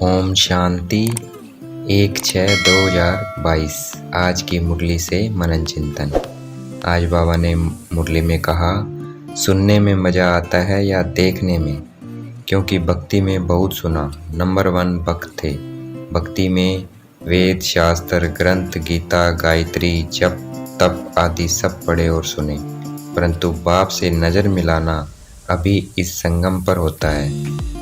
ओम शांति 1/6/2022। आज की मुरली से मनन चिंतन। आज बाबा ने मुरली में कहा, सुनने में मज़ा आता है या देखने में, क्योंकि भक्ति में बहुत सुना। नंबर 1 भक्त थे। भक्ति में वेद, शास्त्र, ग्रंथ, गीता, गायत्री, जप, तप आदि सब पढ़े और सुने, परंतु बाप से नज़र मिलाना अभी इस संगम पर होता है।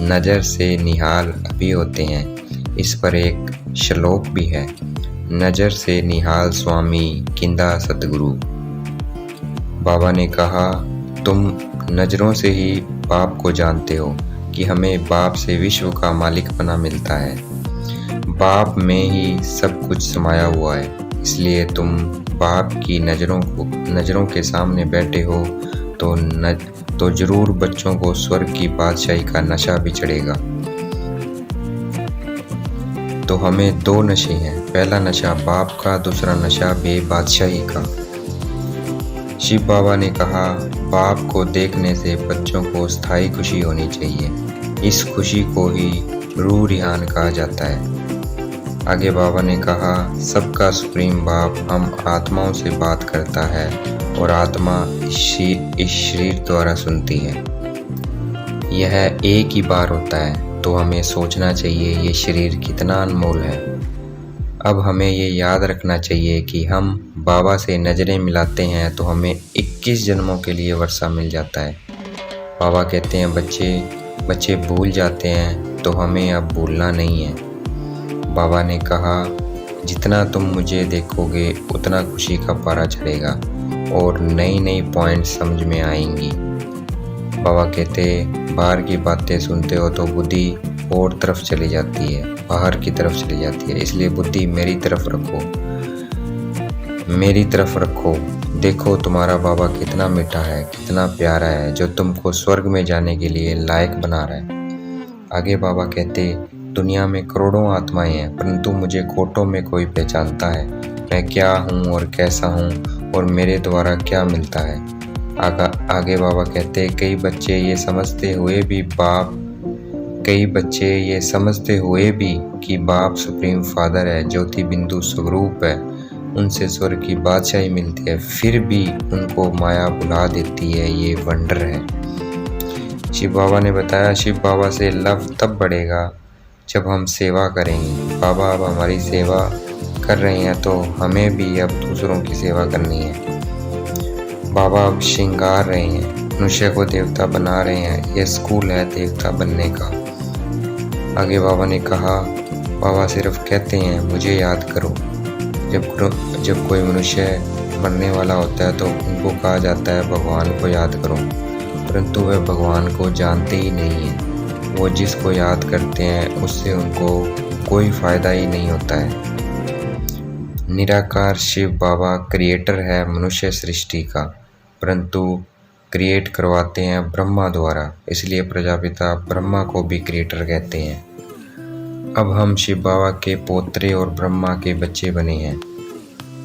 नज़र से निहाल अभी होते हैं। इस पर एक श्लोक भी है, नज़र से निहाल स्वामी किंदा सतगुरु। बाबा ने कहा, तुम नज़रों से ही बाप को जानते हो कि हमें बाप से विश्व का मालिकपना मिलता है। बाप में ही सब कुछ समाया हुआ है, इसलिए तुम बाप की नज़रों के सामने बैठे हो तो जरूर बच्चों को स्वर्ग की बादशाही का नशा भी चढ़ेगा। तो हमें 2 नशे हैं, पहला नशा बाप का, दूसरा नशा बादशाही का। शिव बाबा ने कहा, बाप को देखने से बच्चों को स्थायी खुशी होनी चाहिए। इस खुशी को ही रूह रिहान कहा जाता है। आगे बाबा ने कहा, सबका सुप्रीम बाप हम आत्माओं से बात करता है और आत्मा इस शरीर द्वारा सुनती है। यह एक ही बार होता है, तो हमें सोचना चाहिए ये शरीर कितना अनमोल है। अब हमें ये याद रखना चाहिए कि हम बाबा से नज़रें मिलाते हैं तो हमें 21 जन्मों के लिए वर्षा मिल जाता है। बाबा कहते हैं बच्चे भूल जाते हैं, तो हमें अब भूलना नहीं है। बाबा ने कहा, जितना तुम मुझे देखोगे उतना खुशी का पारा चढ़ेगा और नई पॉइंट समझ में आएंगी। बाबा कहते, बाहर की बातें सुनते हो तो बुद्धि और तरफ चली जाती है, बाहर की तरफ चली जाती है, इसलिए बुद्धि मेरी तरफ रखो। देखो तुम्हारा बाबा कितना मीठा है, कितना प्यारा है, जो तुमको स्वर्ग में जाने के लिए लायक बना रहा है। आगे बाबा कहते, दुनिया में करोड़ों आत्माएं हैं, परंतु मुझे कोटों में कोई पहचानता है। मैं क्या हूँ और कैसा हूँ और मेरे द्वारा क्या मिलता है। आगे बाबा कहते, कई बच्चे ये समझते हुए भी कि बाप सुप्रीम फादर है, ज्योति बिंदु स्वरूप है, उनसे स्वर्ग की बादशाही मिलती है, फिर भी उनको माया बुला देती है। ये वंडर है। शिव बाबा ने बताया, शिव बाबा से लव तब बढ़ेगा जब हम सेवा करेंगे। बाबा अब हमारी सेवा कर रहे हैं, तो हमें भी अब दूसरों की सेवा करनी है। बाबा अब श्रृंगार रहे हैं, मनुष्य को देवता बना रहे हैं। यह स्कूल है देवता बनने का। आगे बाबा ने कहा, बाबा सिर्फ कहते हैं मुझे याद करो। जब कोई मनुष्य मरने वाला होता है तो उनको कहा जाता है भगवान को याद करो, परंतु वे भगवान को जानते ही नहीं हैं। वो जिसको याद करते हैं उससे उनको कोई फ़ायदा ही नहीं होता है। निराकार शिव बाबा क्रिएटर है मनुष्य सृष्टि का, परंतु क्रिएट करवाते हैं ब्रह्मा द्वारा, इसलिए प्रजापिता ब्रह्मा को भी क्रिएटर कहते हैं। अब हम शिव बाबा के पोतरे और ब्रह्मा के बच्चे बने हैं।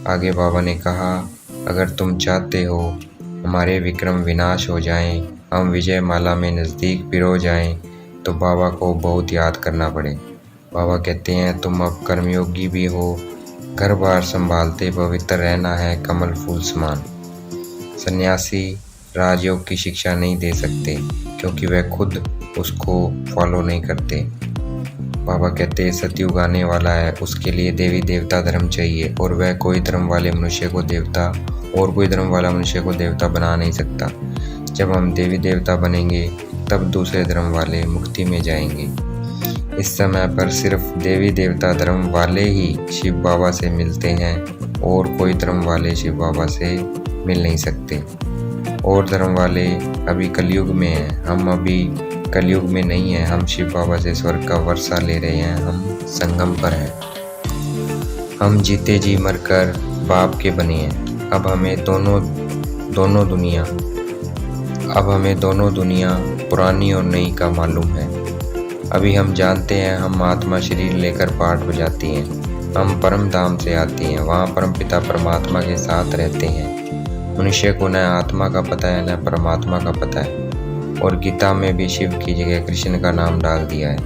आगे बाबा ने कहा, अगर तुम चाहते हो हमारे विक्रम विनाश हो जाएं, हम विजय माला में नज़दीक पिरो जाएं, तो बाबा को बहुत याद करना पड़े। बाबा कहते हैं, तुम अब कर्मयोगी भी हो, घर बार संभालते पवित्र रहना है कमल फूल समान। सन्यासी राजयोग की शिक्षा नहीं दे सकते, क्योंकि वह खुद उसको फॉलो नहीं करते। बाबा कहते, सतयुग आने वाला है, उसके लिए देवी देवता धर्म चाहिए, और वह कोई धर्म वाले मनुष्य को देवता और कोई धर्म वाला मनुष्य को देवता बना नहीं सकता। जब हम देवी देवता बनेंगे तब दूसरे धर्म वाले मुक्ति में जाएंगे। इस समय पर सिर्फ देवी देवता धर्म वाले ही शिव बाबा से मिलते हैं, और कोई धर्म वाले शिव बाबा से मिल नहीं सकते। और धर्म वाले अभी कलयुग में हैं, हम अभी कलयुग में नहीं हैं। हम शिव बाबा से स्वर्ग का वर्षा ले रहे हैं, हम संगम पर हैं। हम जीते जी मरकर बाप के बने हैं। अब हमें दोनों दुनिया पुरानी और नई का मालूम है। अभी हम जानते हैं, हम आत्मा शरीर लेकर पाठ बजाती हैं। हम परम धाम से आती हैं, वहाँ परमपिता परमात्मा के साथ रहते हैं। मनुष्य को न आत्मा का पता है न परमात्मा का पता है, और गीता में भी शिव की जगह कृष्ण का नाम डाल दिया है।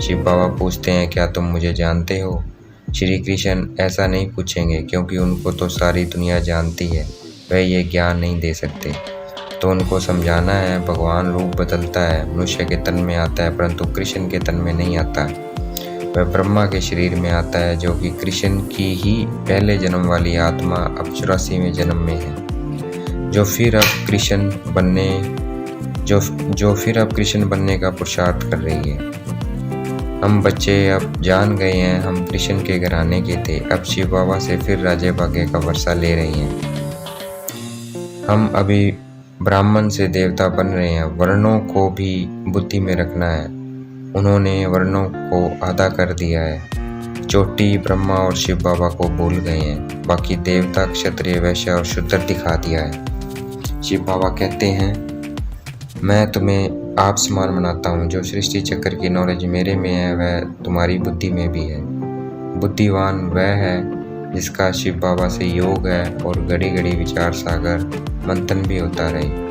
शिव बाबा पूछते हैं, क्या तुम मुझे जानते हो? श्री कृष्ण ऐसा नहीं पूछेंगे, क्योंकि उनको तो सारी दुनिया जानती है, वह ये ज्ञान नहीं दे सकते। तो उनको समझाना है, भगवान रूप बदलता है, मनुष्य के तन में आता है, परंतु कृष्ण के तन में नहीं आता। वह ब्रह्मा के शरीर में आता है, जो कि कृष्ण की ही पहले जन्म वाली आत्मा अब 84वें जन्म में है, जो फिर अब कृष्ण बनने का पुरुषार्थ कर रही है। हम बच्चे अब जान गए हैं, हम कृष्ण के घराने के थे, अब शिव बाबा से फिर राज्य भाग्य का वर्षा ले रही हैं। हम अभी ब्राह्मण से देवता बन रहे हैं, वर्णों को भी बुद्धि में रखना है। उन्होंने वर्णों को आधा कर दिया है। चोटी ब्रह्मा और शिव बाबा को भूल गए हैं, बाकी देवता, क्षत्रिय, वैश्य और शूद्र दिखा दिया है। शिव बाबा कहते हैं, मैं तुम्हें आप समान बनाता हूँ। जो सृष्टि चक्र की नॉलेज मेरे में है, वह तुम्हारी बुद्धि में भी है। बुद्धिवान वह है जिसका शिव बाबा से योग है और घड़ी घड़ी विचार सागर मंथन भी होता रहे।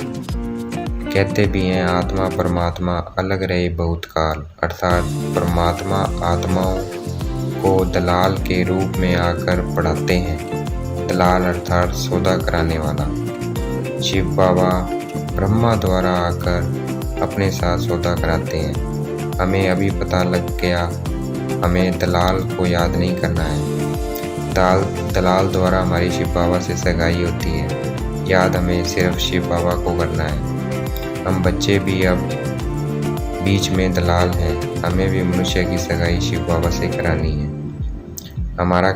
कहते भी हैं, आत्मा परमात्मा अलग रहे बहुत काल, अर्थात परमात्मा आत्माओं को दलाल के रूप में आकर पढ़ाते हैं। दलाल अर्थात सौदा कराने वाला। शिव बाबा ब्रह्मा द्वारा आकर अपने साथ सौदा कराते हैं। हमें अभी पता लग गया, हमें दलाल को याद नहीं करना है। दलाल द्वारा हमारी शिव बाबा से सगाई होती है, याद हमें सिर्फ शिव बाबा को करना है। हम बच्चे भी अब बीच में दलाल हैं, हमें भी मनुष्य की सगाई शिव बाबा से करानी है। हमारा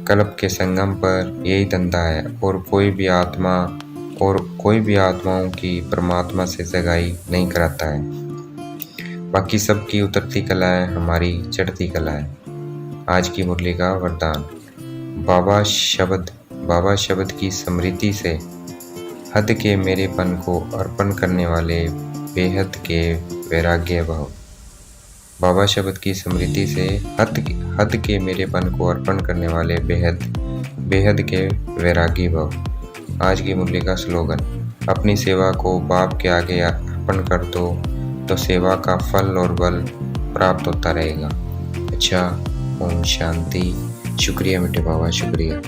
कल्प के संगम पर यही धंधा है, और कोई भी आत्माओं की परमात्मा से सगाई नहीं कराता है। बाकी सबकी उतरती कला है, हमारी चढ़ती कला है। आज की मुरली का वरदान। बाबा शब्द की स्मृति से हद के मेरेपन को अर्पण करने वाले बेहद के वैराग्य भाव। बाबा शब्द की स्मृति से हद के मेरेपन को अर्पण करने वाले बेहद के वैरागी भाव। आज की मुरली का स्लोगन। अपनी सेवा को बाप के आगे अर्पण कर दो, तो सेवा का फल और बल प्राप्त होता रहेगा। अच्छा, ओम शांति। शुक्रिया बेटे बाबा, शुक्रिया।